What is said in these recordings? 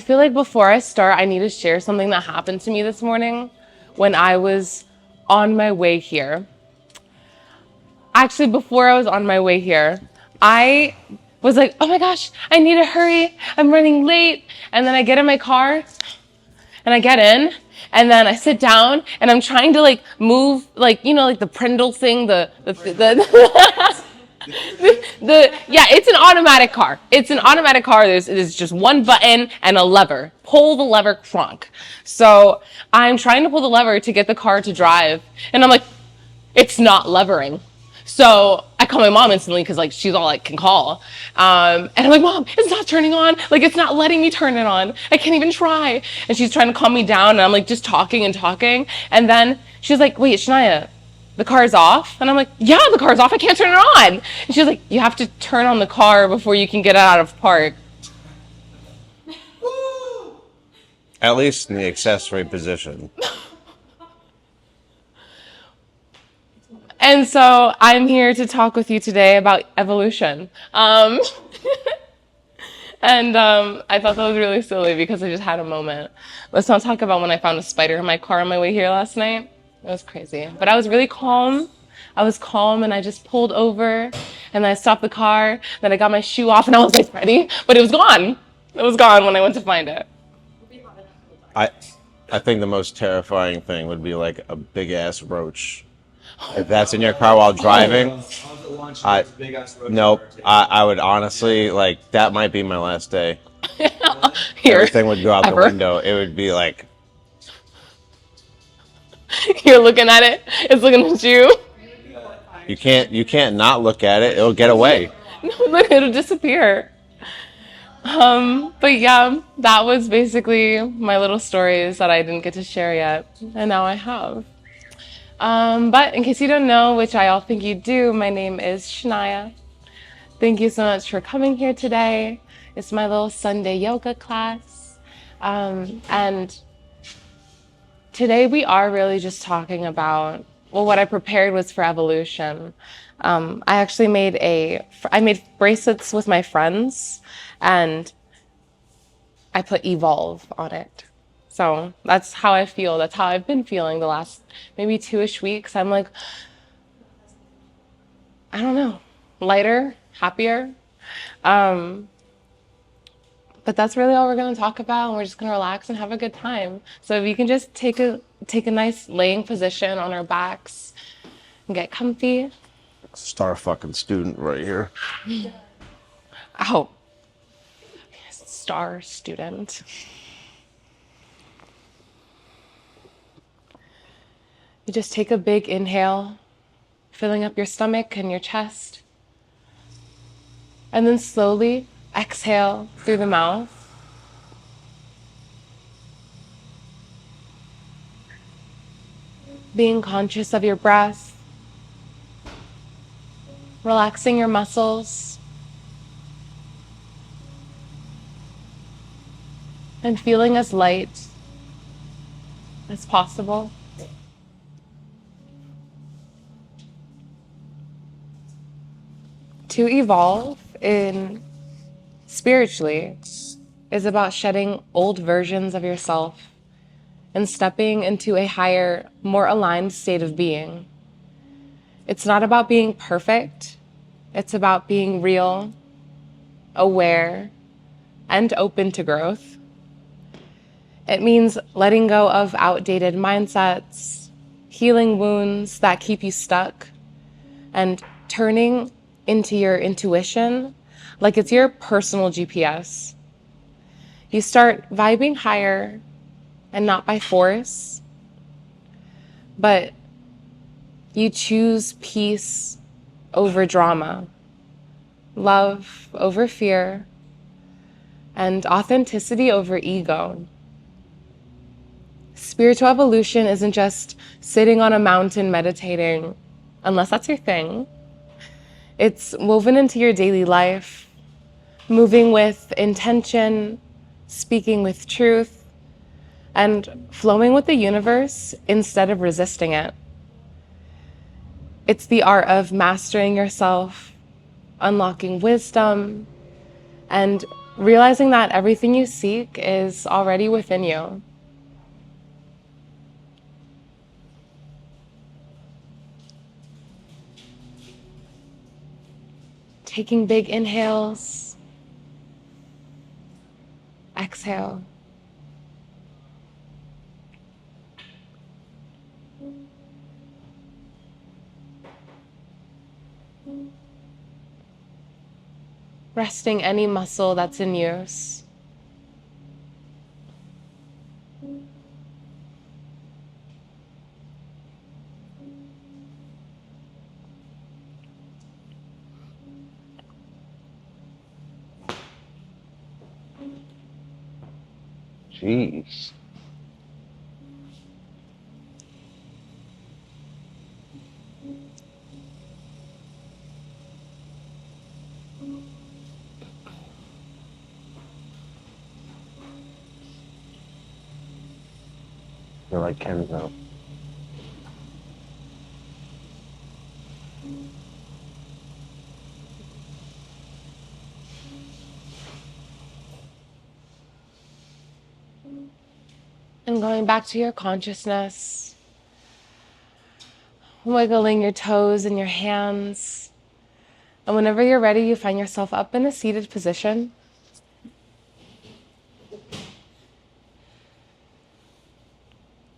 I feel like before I start, I need to share something that happened to me this morning when I was on my way here. Actually, before I was on my way here, I was like, oh my gosh, I need to hurry. I'm running late. And then I get in my car and I get in and then I sit down and I'm trying to like move, like, you know, like the Prindle thing, yeah, it's an automatic car. It's an automatic car. There's just one button and a lever. Pull the lever, cronk. So I'm trying to pull the lever to get the car to drive. And I'm like, it's not levering. So I call my mom instantly because like she's all I can call. And I'm like, Mom, it's not turning on. Like it's not letting me turn it on. I can't even try. And she's trying to calm me down and I'm like just talking and talking. And then she's like, wait, Shaniah, the car's off? And I'm like, yeah, the car's off. I can't turn it on. And she's like, you have to turn on the car before you can get it out of park. At least in the accessory position. And so I'm here to talk with you today about evolution. And I thought that was really silly because I just had a moment. Let's not talk about when I found a spider in my car on my way here last night. It was crazy. But I was really calm. I was calm and I just pulled over and then I stopped the car. Then I got my shoe off and I was like ready, but it was gone. It was gone when I went to find it. I think the most terrifying thing would be like a big ass roach. If that's in your car while driving, I would honestly, like, that might be my last day. Here, everything would go out ever. the window. It would be like, you're looking at it, it's looking at you. you can't not look at it. It'll get away. No, it'll disappear. But yeah, that was basically my little stories that I didn't get to share yet, and now I have. But in case you don't know, which I all think you do, my name is Shaniah. Thank you so much for coming here today. It's my little Sunday yoga class. And today we are really just talking about, well, what I prepared was for evolution. I actually I made bracelets with my friends and I put evolve on it. So that's how I feel. That's how I've been feeling the last maybe 2-ish weeks. I'm like, I don't know, lighter, happier. But that's really all we're going to talk about. And we're just going to relax and have a good time. So if you can just take a nice laying position on our backs and get comfy. Star fucking student right here. Oh, star student. You just take a big inhale, filling up your stomach and your chest. And then slowly exhale through the mouth. Being conscious of your breath. Relaxing your muscles. And feeling as light as possible. To evolve spiritually is about shedding old versions of yourself and stepping into a higher, more aligned state of being. It's not about being perfect. It's about being real, aware, and open to growth. It means letting go of outdated mindsets, healing wounds that keep you stuck, and turning into your intuition like it's your personal GPS. You start vibing higher and not by force, but you choose peace over drama, love over fear, and authenticity over ego. Spiritual evolution isn't just sitting on a mountain meditating, unless that's your thing. It's woven into your daily life, moving with intention, speaking with truth, and flowing with the universe instead of resisting it. It's the art of mastering yourself, unlocking wisdom, and realizing that everything you seek is already within you. Taking big inhales, exhale. Resting any muscle that's in use. Jeez. You're like Kenzo. And going back to your consciousness, wiggling your toes and your hands. And whenever you're ready, you find yourself up in a seated position.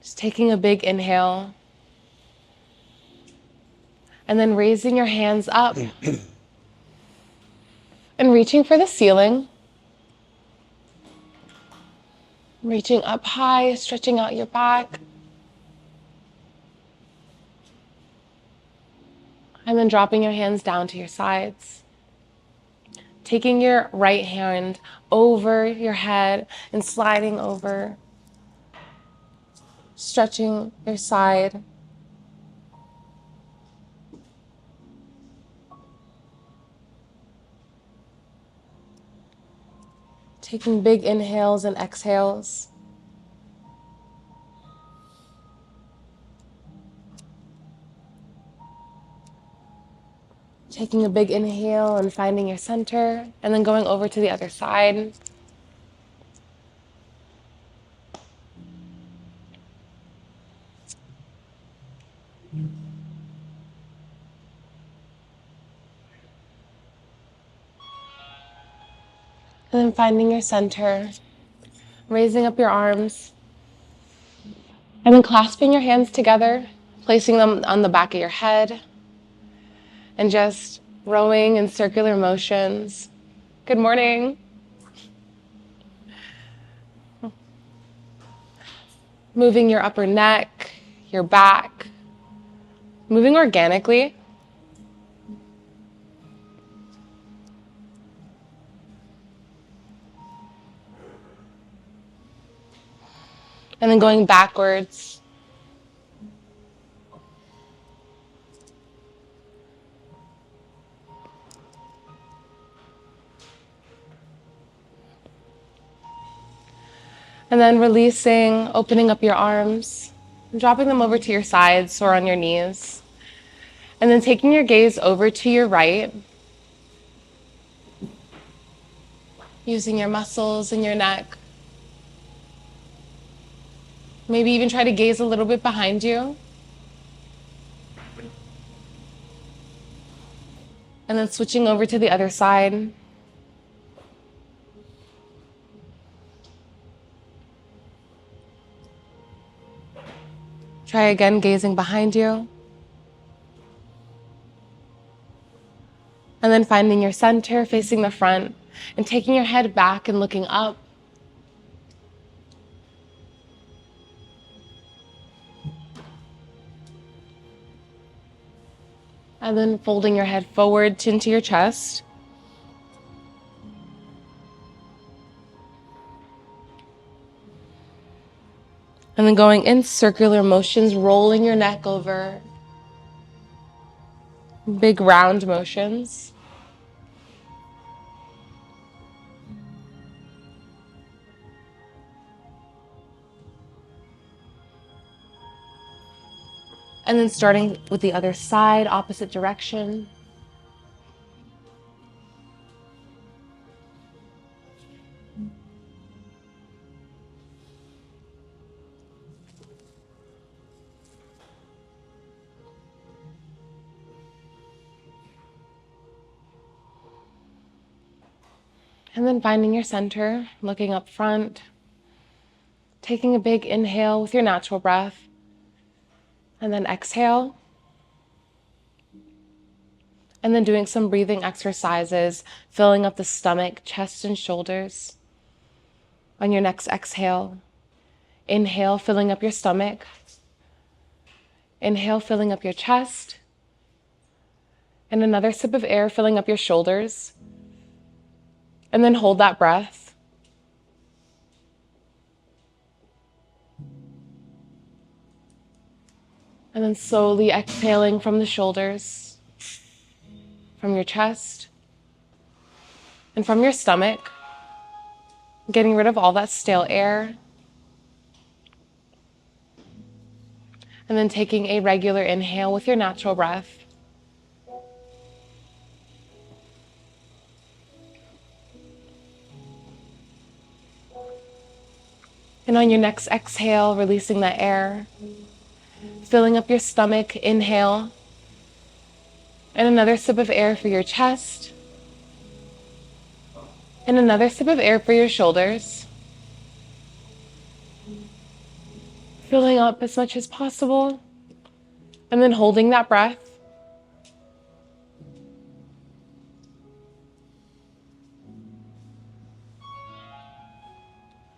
Just taking a big inhale. And then raising your hands up and reaching for the ceiling. Reaching up high, stretching out your back. And then dropping your hands down to your sides. Taking your right hand over your head and sliding over. Stretching your side. Taking big inhales and exhales. Taking a big inhale and finding your center, and then going over to the other side. And then finding your center, raising up your arms, and then clasping your hands together, placing them on the back of your head, and just rowing in circular motions. Good morning. Moving your upper neck, your back, moving organically. And then going backwards. And then releasing, opening up your arms, and dropping them over to your sides or on your knees. And then taking your gaze over to your right, using your muscles in your neck. Maybe even try to gaze a little bit behind you. And then switching over to the other side. Try again, gazing behind you. And then finding your center, facing the front, and taking your head back and looking up. And then folding your head forward into your chest. And then going in circular motions, rolling your neck over. Big round motions. And then starting with the other side, opposite direction. And then finding your center, looking up front, taking a big inhale with your natural breath, and then exhale. And then doing some breathing exercises, filling up the stomach, chest, and shoulders. On your next exhale, inhale, filling up your stomach. Inhale, filling up your chest. And another sip of air, filling up your shoulders. And then hold that breath. And then slowly exhaling from the shoulders, from your chest, and from your stomach, getting rid of all that stale air. And then taking a regular inhale with your natural breath. And on your next exhale, releasing that air, filling up your stomach, inhale, and another sip of air for your chest, and another sip of air for your shoulders, filling up as much as possible, and then holding that breath.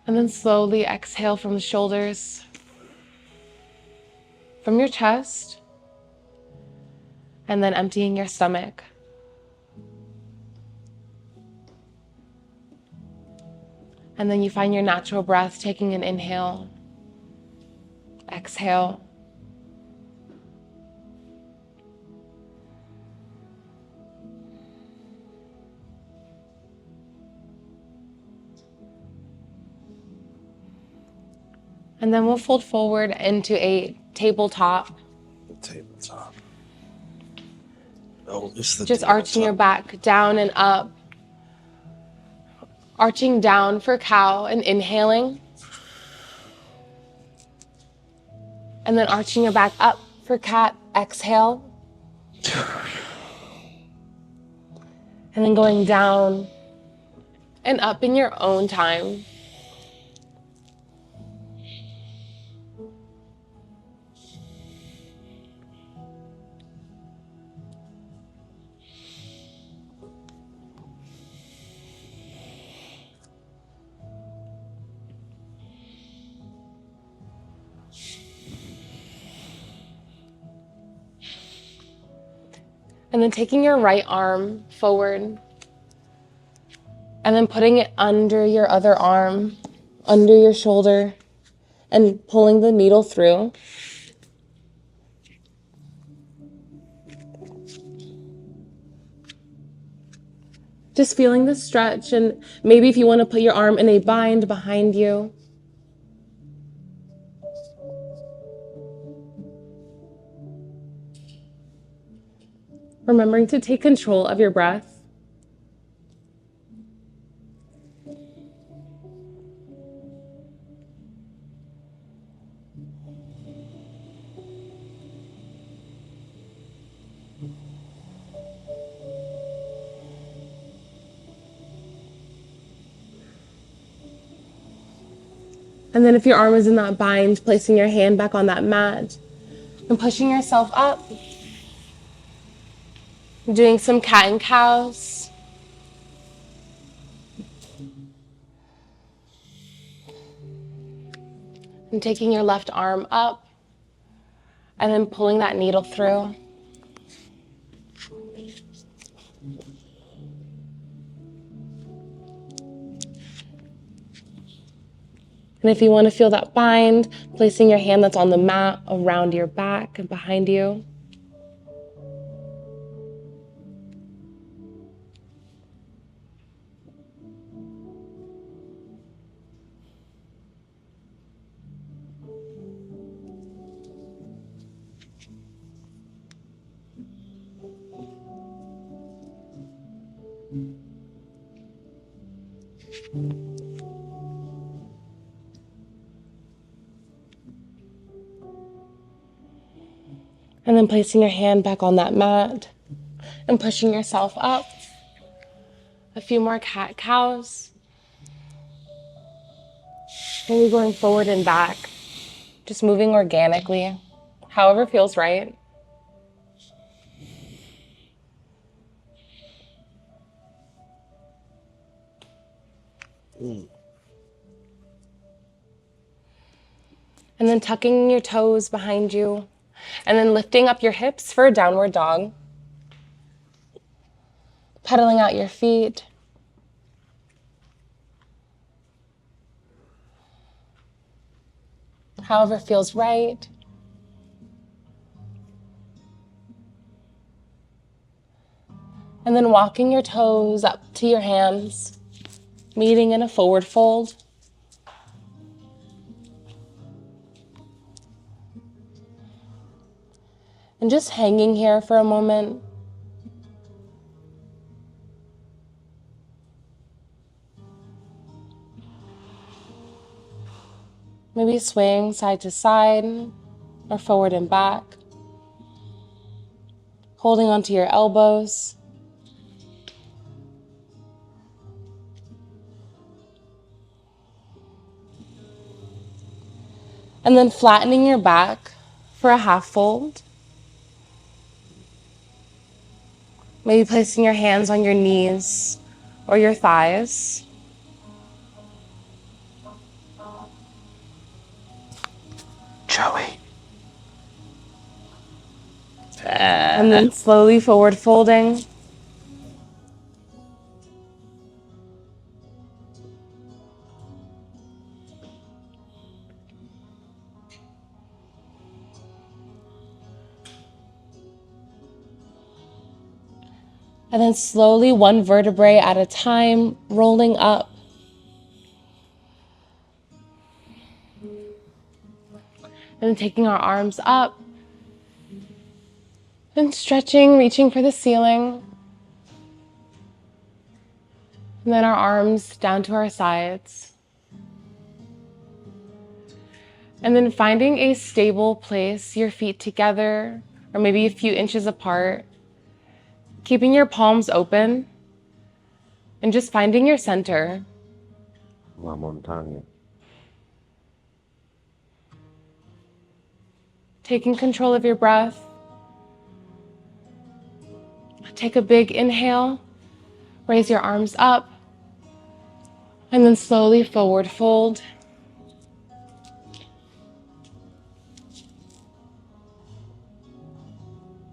And then slowly exhale from the shoulders, from your chest, and then emptying your stomach. And then you find your natural breath, taking an inhale, exhale. And then we'll fold forward into a tabletop. Tabletop. Oh, this is the Just tabletop. arching your back down and up. Arching down for cow and inhaling. And then arching your back up for cat, exhale. And then going down and up in your own time. And then taking your right arm forward and then putting it under your other arm, under your shoulder, and pulling the needle through. Just feeling the stretch, and maybe if you want to put your arm in a bind behind you. Remembering to take control of your breath. And then if your arm is in that bind, placing your hand back on that mat and pushing yourself up. Doing some cat and cows. And taking your left arm up and then pulling that needle through. And if you want to feel that bind, placing your hand that's on the mat around your back and behind you. And then placing your hand back on that mat and pushing yourself up A few more cat-cows. Maybe going forward and back. Just moving organically, however feels right. And then tucking your toes behind you. And then lifting up your hips for a downward dog. Pedaling out your feet. However feels right. And then walking your toes up to your hands, meeting in a forward fold. And just hanging here for a moment. Maybe swaying side to side or forward and back. Holding onto your elbows. And then flattening your back for a half fold. Maybe placing your hands on your knees or your thighs. Joey. And then slowly forward folding. And then slowly, one vertebrae at a time, rolling up. And then taking our arms up. And stretching, reaching for the ceiling. And then our arms down to our sides. And then finding a stable place, your feet together, or maybe a few inches apart. Keeping your palms open. And just finding your center. La montaña. Taking control of your breath. Take a big inhale. Raise your arms up. And then slowly forward fold.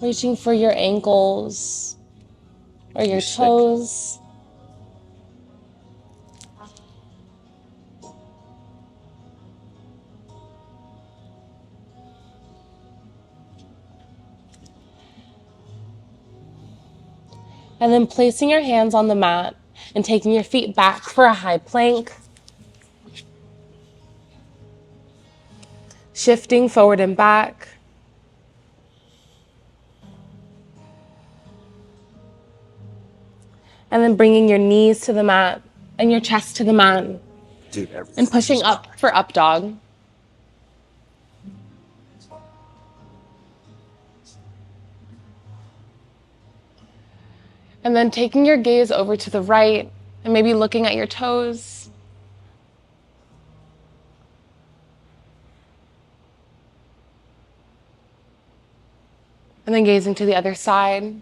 Reaching for your ankles or your toes. And then placing your hands on the mat and taking your feet back for a high plank. Shifting forward and back. And then bringing your knees to the mat and your chest to the mat. And pushing up for up dog. And then taking your gaze over to the right and maybe looking at your toes. And then gazing to the other side.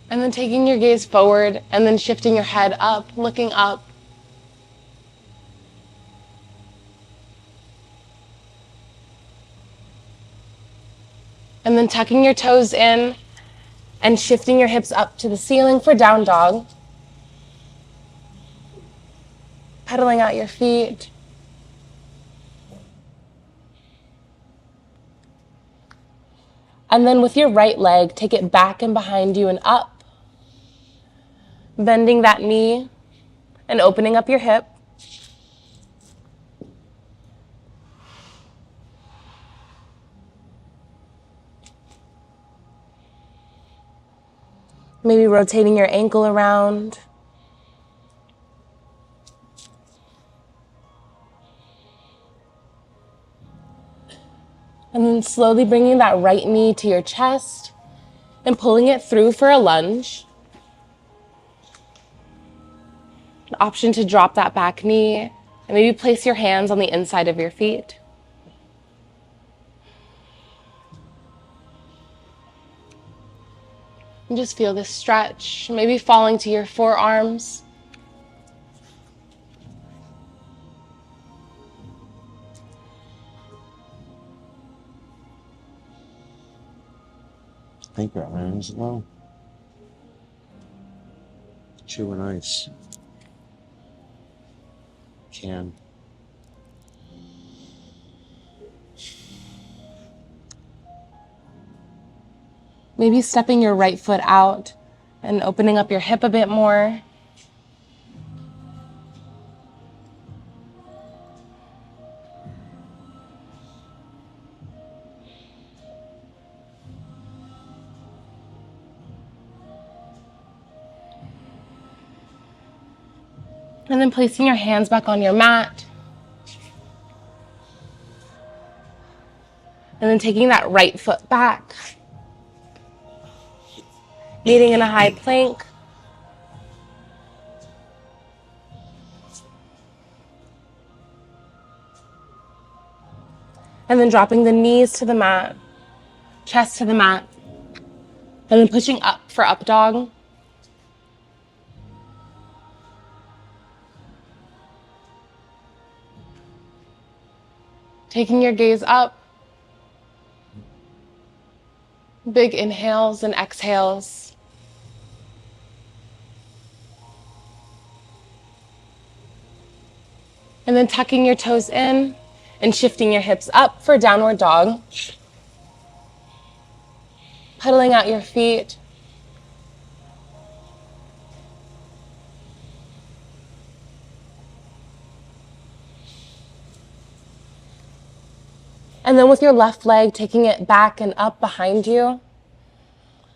And then taking your gaze forward and then shifting your head up, looking up. And then tucking your toes in and shifting your hips up to the ceiling for down dog. Pedaling out your feet. And then with your right leg, take it back and behind you and up. Bending that knee and opening up your hip. Maybe rotating your ankle around. And then slowly bringing that right knee to your chest and pulling it through for a lunge. An option to drop that back knee and maybe place your hands on the inside of your feet. And just feel this stretch, maybe falling to your forearms. I think your arms low. Chewing ice. Can. Maybe stepping your right foot out and opening up your hip a bit more. And then placing your hands back on your mat. And then taking that right foot back. Meeting in a high plank. And then dropping the knees to the mat, chest to the mat. And then pushing up for up dog. Taking your gaze up. Big inhales and exhales. And then tucking your toes in and shifting your hips up for downward dog. Pedaling out your feet. And then with your left leg, taking it back and up behind you.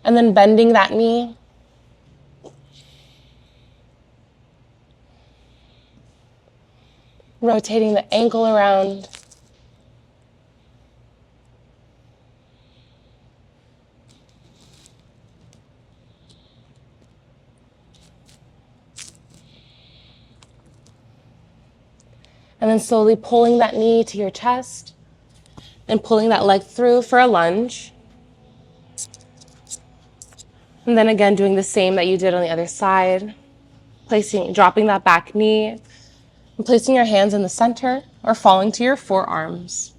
And then bending that knee. Rotating the ankle around. And then slowly pulling that knee to your chest and pulling that leg through for a lunge. And then again, doing the same that you did on the other side. Dropping that back knee and placing your hands in the center or falling to your forearms.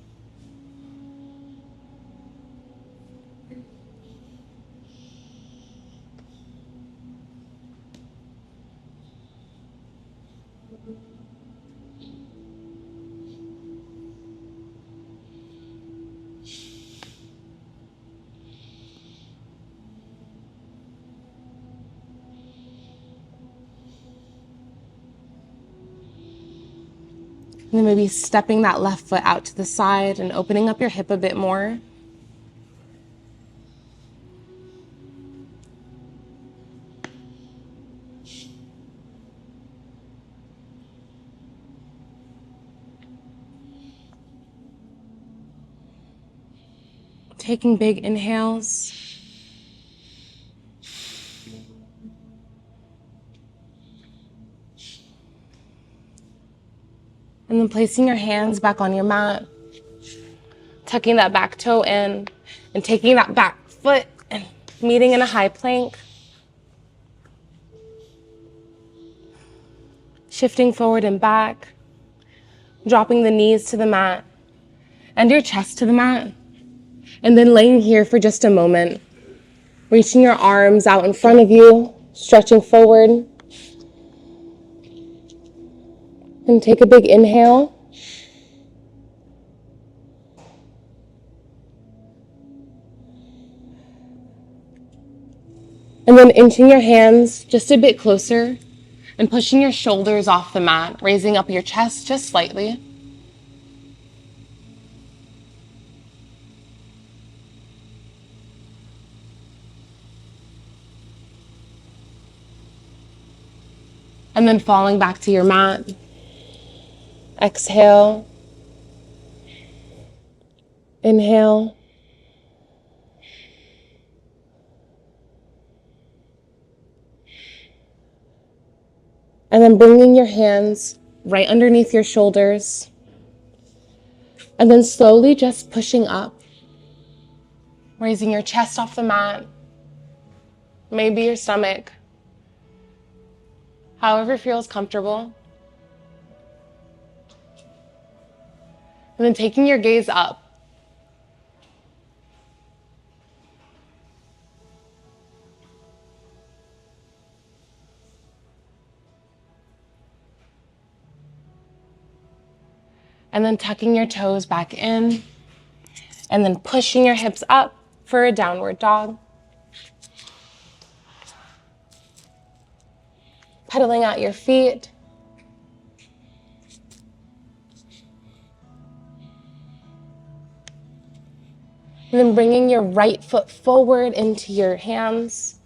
And then maybe stepping that left foot out to the side and opening up your hip a bit more. Taking big inhales. And then placing your hands back on your mat, tucking that back toe in and taking that back foot and meeting in a high plank. Shifting forward and back, dropping the knees to the mat and your chest to the mat. And then laying here for just a moment, reaching your arms out in front of you, stretching forward. And take a big inhale. And then inching your hands just a bit closer and pushing your shoulders off the mat, raising up your chest just slightly. And then falling back to your mat. Exhale. Inhale. And then bringing your hands right underneath your shoulders. And then slowly just pushing up. Raising your chest off the mat. Maybe your stomach. However feels comfortable. And then taking your gaze up. And then tucking your toes back in. And then pushing your hips up for a downward dog. Pedaling out your feet. And then bringing your right foot forward into your hands.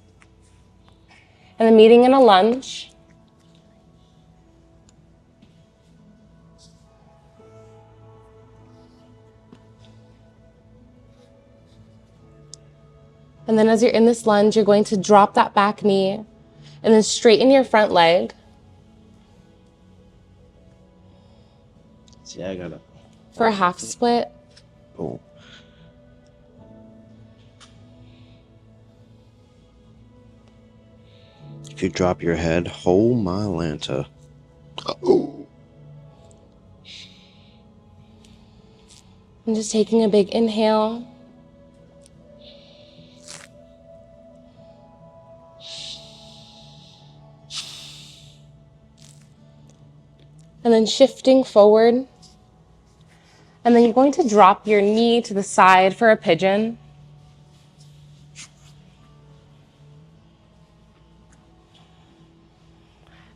And then meeting in a lunge. And then as you're in this lunge, you're going to drop that back knee and then straighten your front leg. See, I got it. For a half split. Oh. If you drop your head, oh my Lanta. Oh. And just taking a big inhale. And then shifting forward. And then you're going to drop your knee to the side for a pigeon.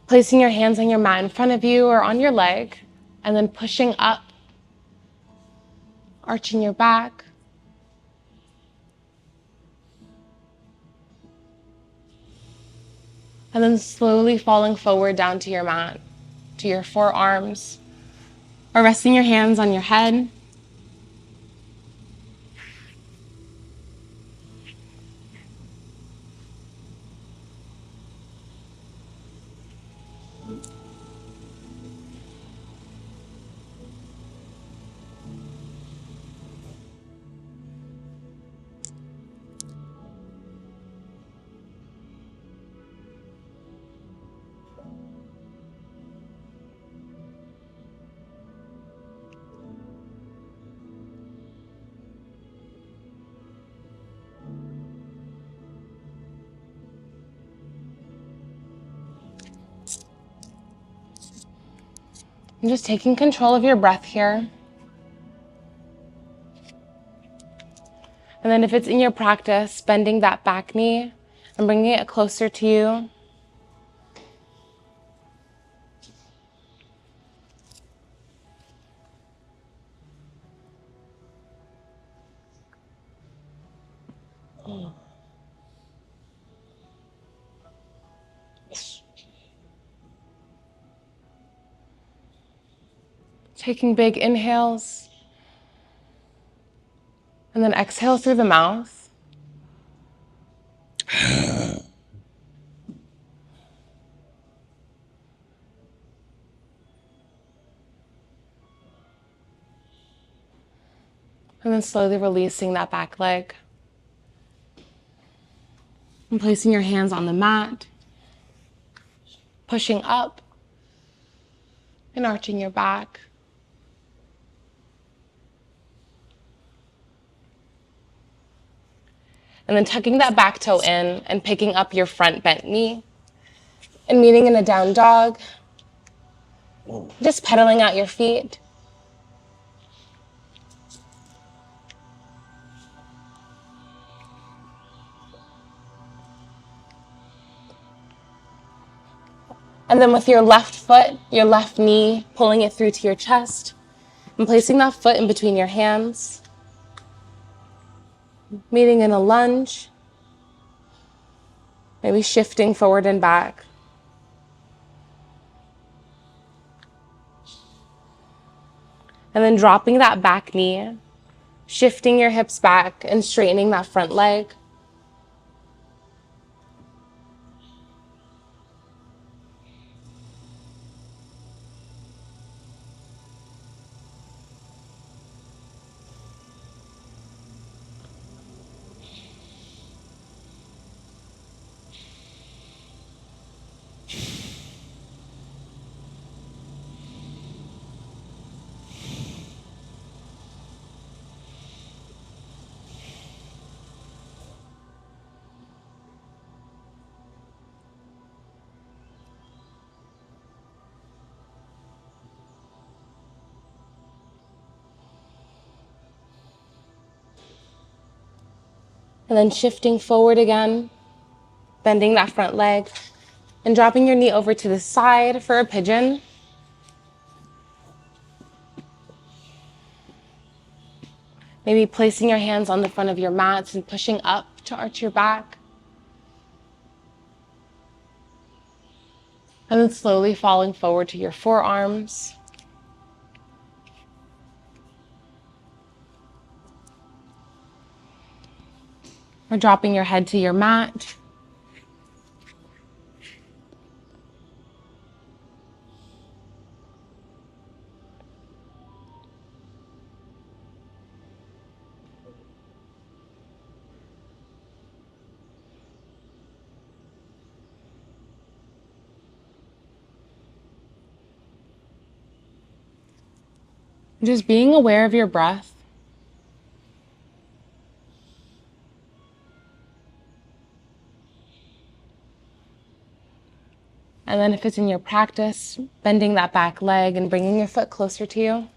Placing your hands on your mat in front of you or on your leg. And then pushing up. Arching your back. And then slowly falling forward down to your mat, to your forearms, or resting your hands on your head. And just taking control of your breath here. And then if it's in your practice, bending that back knee and bringing it closer to you. Taking big inhales. And then exhale through the mouth. And then slowly releasing that back leg. And placing your hands on the mat. Pushing up. And arching your back. And then tucking that back toe in and picking up your front bent knee. And meeting in a down dog. Just pedaling out your feet. And then with your left foot, your left knee, pulling it through to your chest and placing that foot in between your hands. Meeting in a lunge. Maybe shifting forward and back. And then dropping that back knee shifting your hips back and straightening that front leg. And then shifting forward again, bending that front leg and dropping your knee over to the side for a pigeon. Maybe placing your hands on the front of your mats and pushing up to arch your back. And then slowly falling forward to your forearms. Or dropping your head to your mat. Just being aware of your breath. And then if it's in your practice, bending that back leg and bringing your foot closer to you.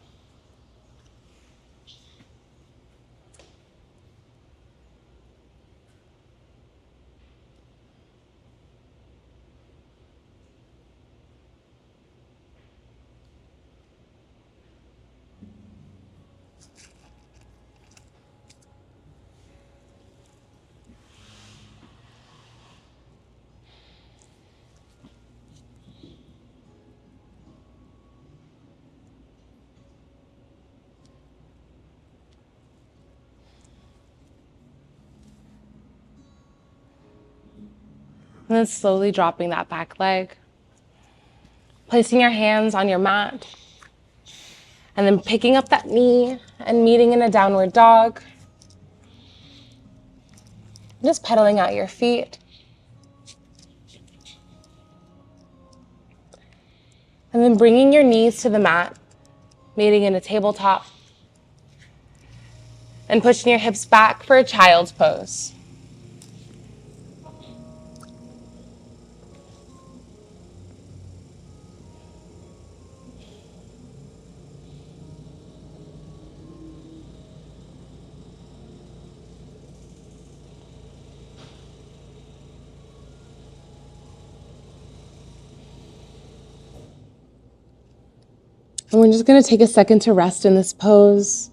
And then slowly dropping that back leg. Placing your hands on your mat. And then picking up that knee and meeting in a downward dog. Just pedaling out your feet. And then bringing your knees to the mat, meeting in a tabletop. And pushing your hips back for a child's pose. And we're just going to take a second to rest in this pose.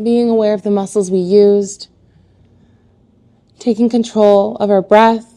Being aware of the muscles we used. Taking control of our breath.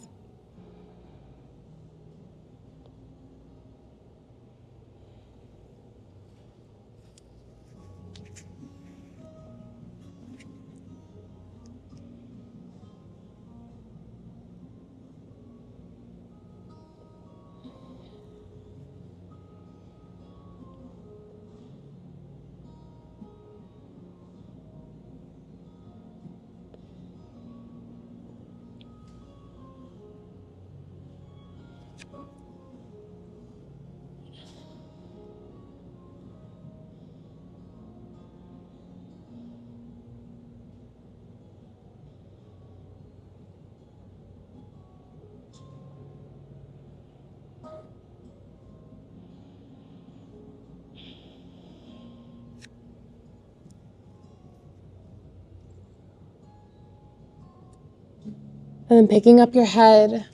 And then picking up your head,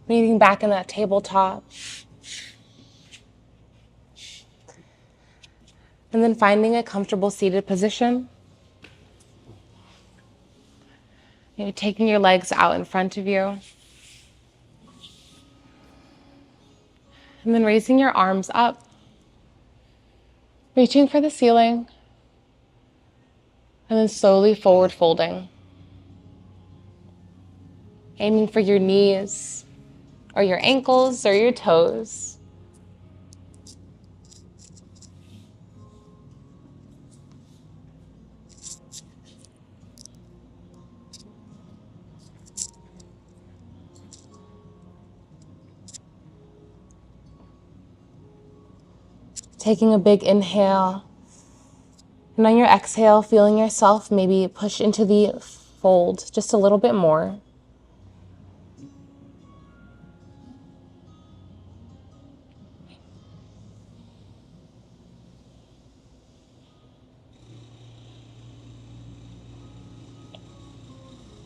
meeting back in that tabletop. And then finding a comfortable seated position. Maybe taking your legs out in front of you. And then raising your arms up, reaching for the ceiling, and then slowly forward folding. Aiming for your knees, or your ankles, or your toes. Taking a big inhale. And on your exhale, feeling yourself maybe push into the fold just a little bit more.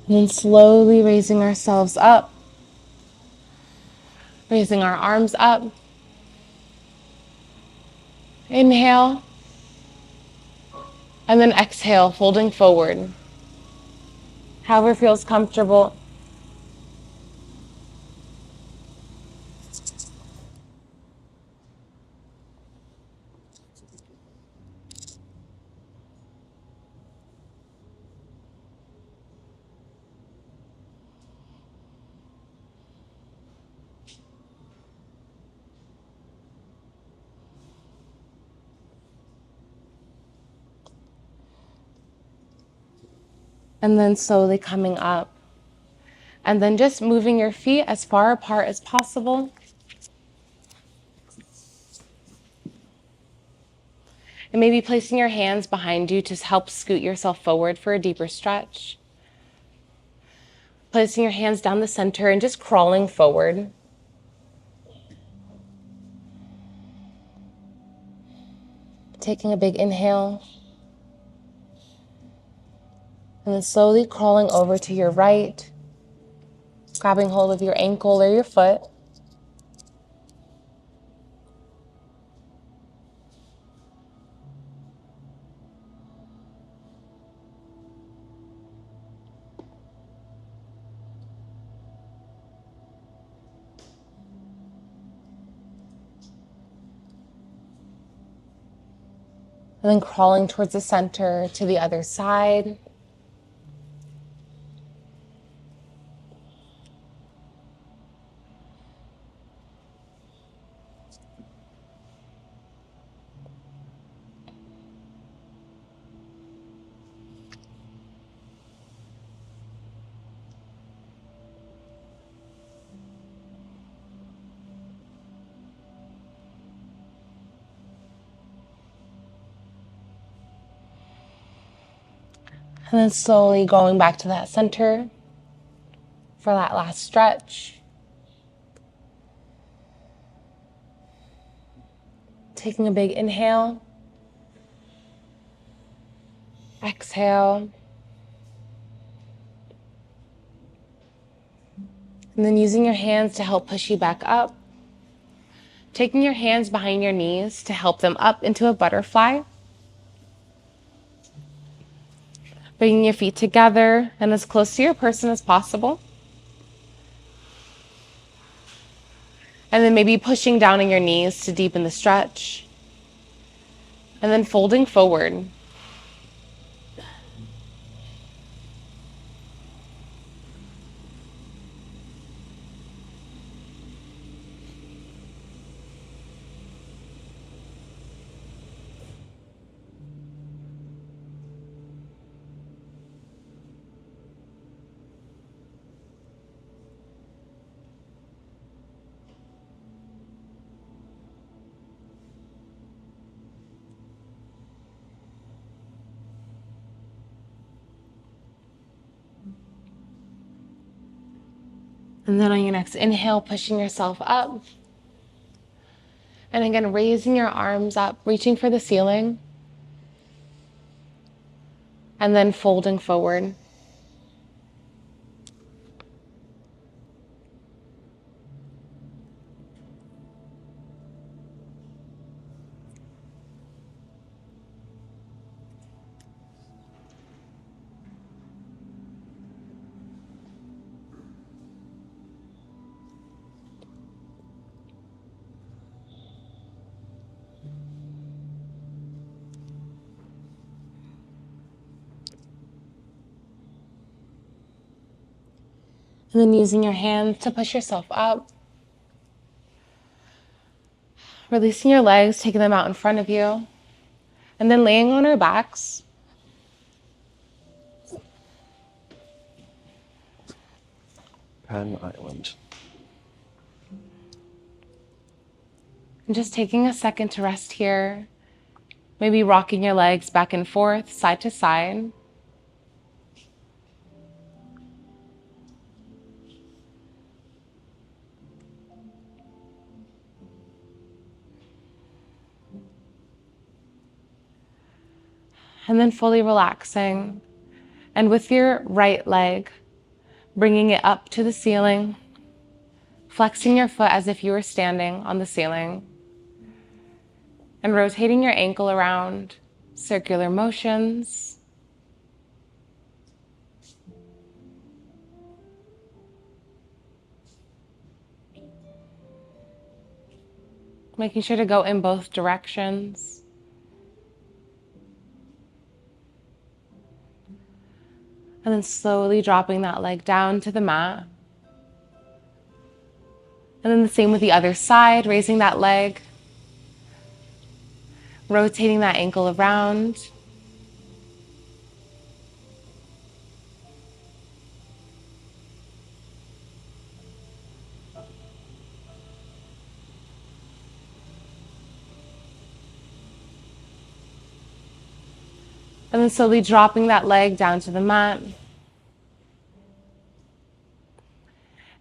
And then slowly raising ourselves up. Raising our arms up. Inhale. And then exhale, folding forward. However feels comfortable. And then slowly coming up. And then just moving your feet as far apart as possible. And maybe placing your hands behind you to help scoot yourself forward for a deeper stretch. Placing your hands down the center and just crawling forward. Taking a big inhale. And then slowly crawling over to your right. Grabbing hold of your ankle or your foot. And then crawling towards the center to the other side. And then slowly going back to that center for that last stretch. Taking a big inhale. Exhale. And then using your hands to help push you back up. Taking your hands behind your knees to help them up into a butterfly. Bringing your feet together and as close to your person as possible. And then maybe pushing down on your knees to deepen the stretch. And then folding forward. And then on your next inhale, pushing yourself up. And again, raising your arms up, reaching for the ceiling. And then folding forward. And then using your hands to push yourself up. Releasing your legs, taking them out in front of you. And then laying on our backs. Penn Island. And just taking a second to rest here. Maybe rocking your legs back and forth, side to side. And then fully relaxing. And with your right leg, bringing it up to the ceiling, flexing your foot as if you were standing on the ceiling, and rotating your ankle around, circular motions. Making sure to go in both directions. And then slowly dropping that leg down to the mat. And then the same with the other side, raising that leg, rotating that ankle around. And then slowly dropping that leg down to the mat.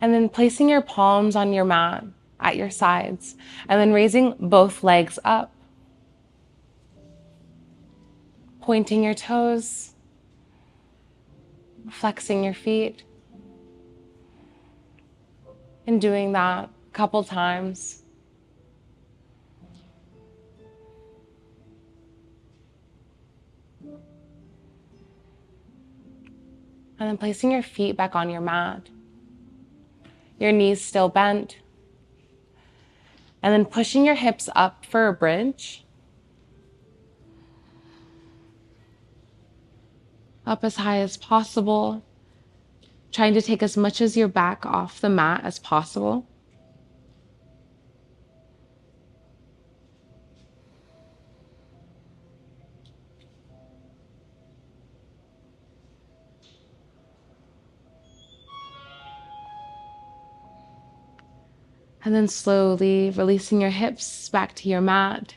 And then placing your palms on your mat at your sides. And then raising both legs up. Pointing your toes. Flexing your feet. And doing that a couple times. And then placing your feet back on your mat. Your knees still bent. And then pushing your hips up for a bridge. Up as high as possible. Trying to take as much as your back off the mat as possible. And then slowly releasing your hips back to your mat.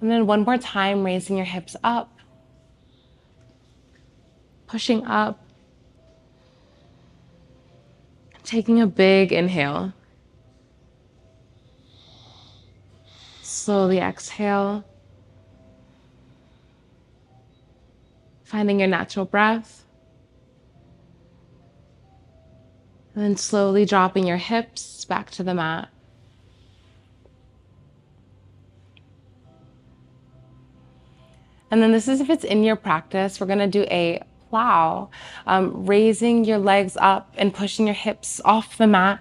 And then one more time, raising your hips up. Pushing up. Taking a big inhale. Slowly exhale. Finding your natural breath. And then slowly dropping your hips back to the mat. And then this is if it's in your practice, we're gonna do a plow, raising your legs up and pushing your hips off the mat.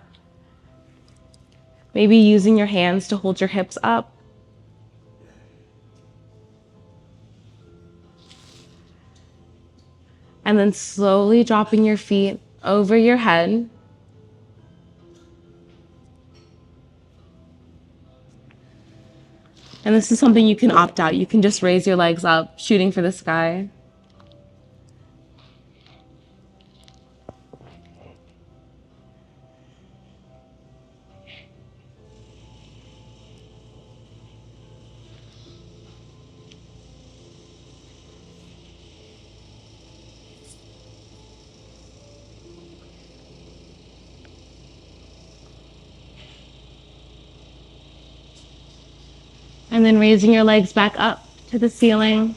Maybe using your hands to hold your hips up. And then slowly dropping your feet over your head. And this is something you can opt out. You can just raise your legs up, shooting for the sky. And then raising your legs back up to the ceiling.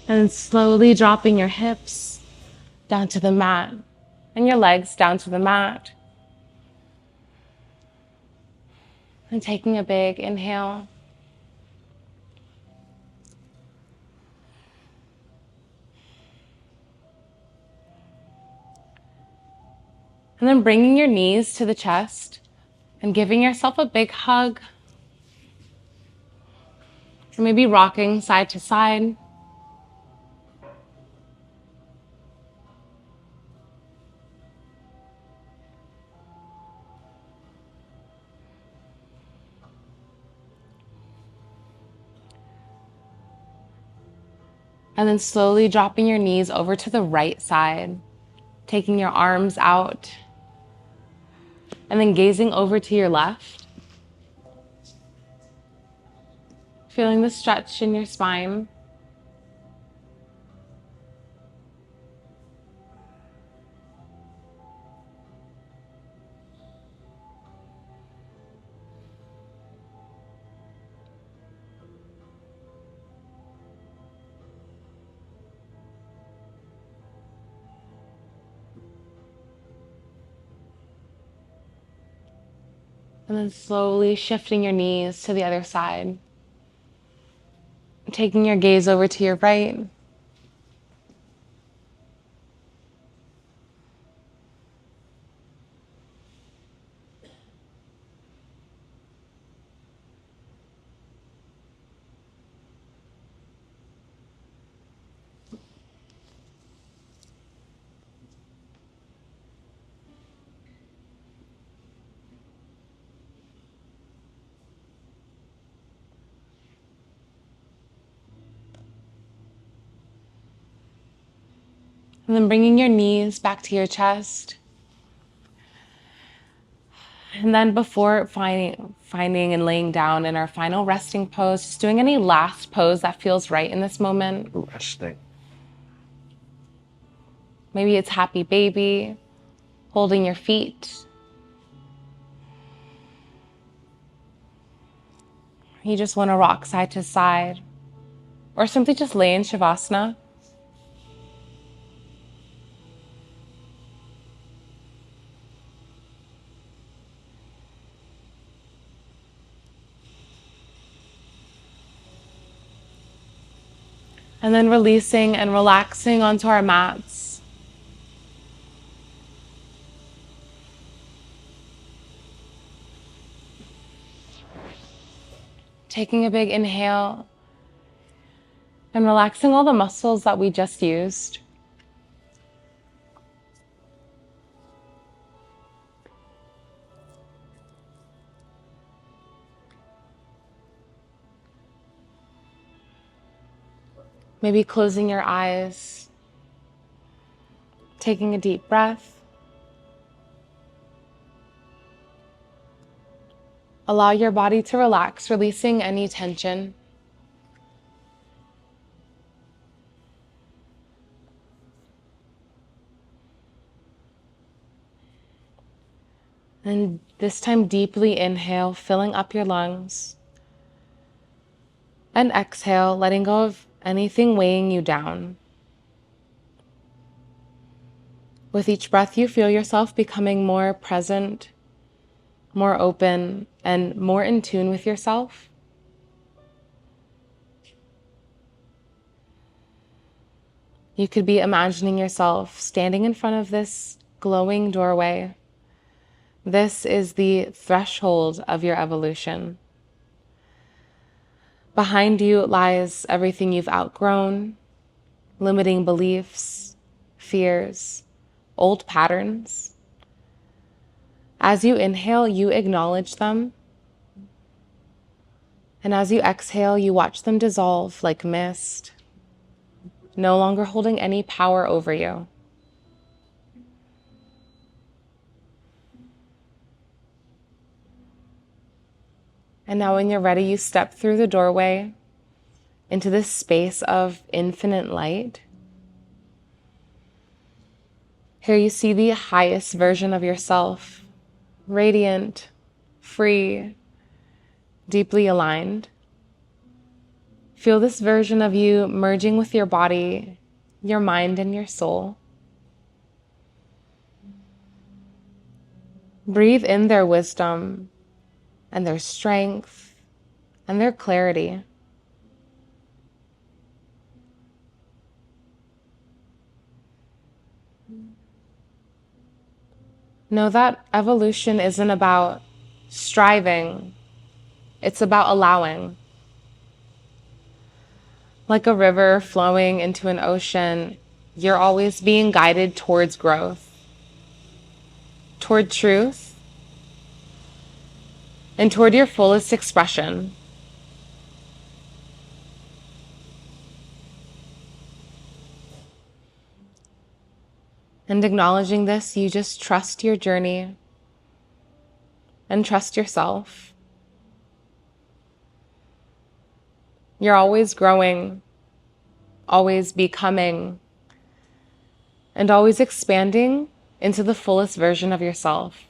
And then slowly dropping your hips down to the mat. And your legs down to the mat. And taking a big inhale. And then bringing your knees to the chest and giving yourself a big hug. So maybe rocking side to side. And then slowly dropping your knees over to the right side, taking your arms out, and then gazing over to your left. Feeling the stretch in your spine. And then slowly shifting your knees to the other side. Taking your gaze over to your right. And then bringing your knees back to your chest. And then before finding and laying down in our final resting pose, just doing any last pose that feels right in this moment. Resting. Maybe it's happy baby, holding your feet. You just want to rock side to side, or simply just lay in Shavasana. And then releasing and relaxing onto our mats. Taking a big inhale and relaxing all the muscles that we just used. Maybe closing your eyes, taking a deep breath. Allow your body to relax, releasing any tension. And this time, deeply inhale, filling up your lungs. And exhale, letting go of anything weighing you down. With each breath, you feel yourself becoming more present, more open, and more in tune with yourself. You could be imagining yourself standing in front of this glowing doorway. This is the threshold of your evolution. Behind you lies everything you've outgrown, limiting beliefs, fears, old patterns. As you inhale, you acknowledge them. And as you exhale, you watch them dissolve like mist, no longer holding any power over you. And now when you're ready, you step through the doorway into this space of infinite light. Here you see the highest version of yourself, radiant, free, deeply aligned. Feel this version of you merging with your body, your mind, and your soul. Breathe in their wisdom and their strength and their clarity. Know that evolution isn't about striving, it's about allowing. Like a river flowing into an ocean, you're always being guided towards growth, toward truth, and toward your fullest expression. And acknowledging this, you just trust your journey and trust yourself. You're always growing, always becoming, and always expanding into the fullest version of yourself.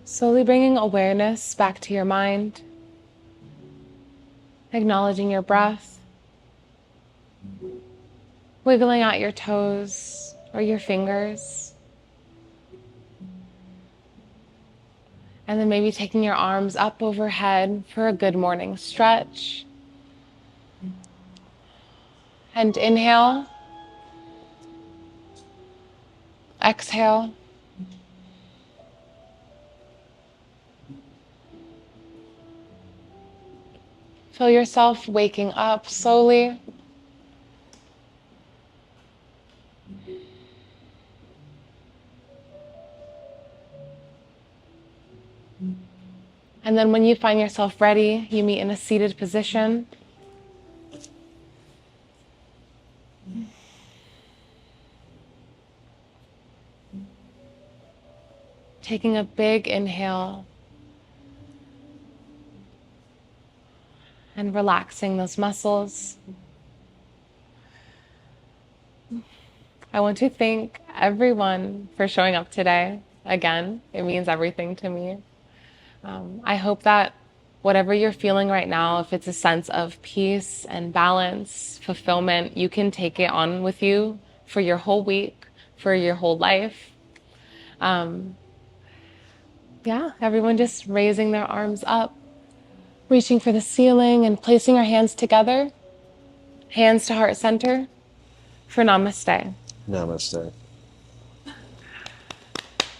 Slowly bringing awareness back to your mind, acknowledging your breath, wiggling out your toes or your fingers, and then maybe taking your arms up overhead for a good morning stretch. And inhale, exhale. Feel yourself waking up slowly. And then when you find yourself ready, you meet in a seated position. Taking a big inhale and relaxing those muscles. I want to thank everyone for showing up today. Again, it means everything to me. I hope that whatever you're feeling right now, if it's a sense of peace and balance, fulfillment, you can take it on with you for your whole week, for your whole life. Yeah, everyone just raising their arms up, reaching for the ceiling and placing our hands together, hands to heart center for namaste. Namaste.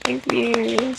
Thank you.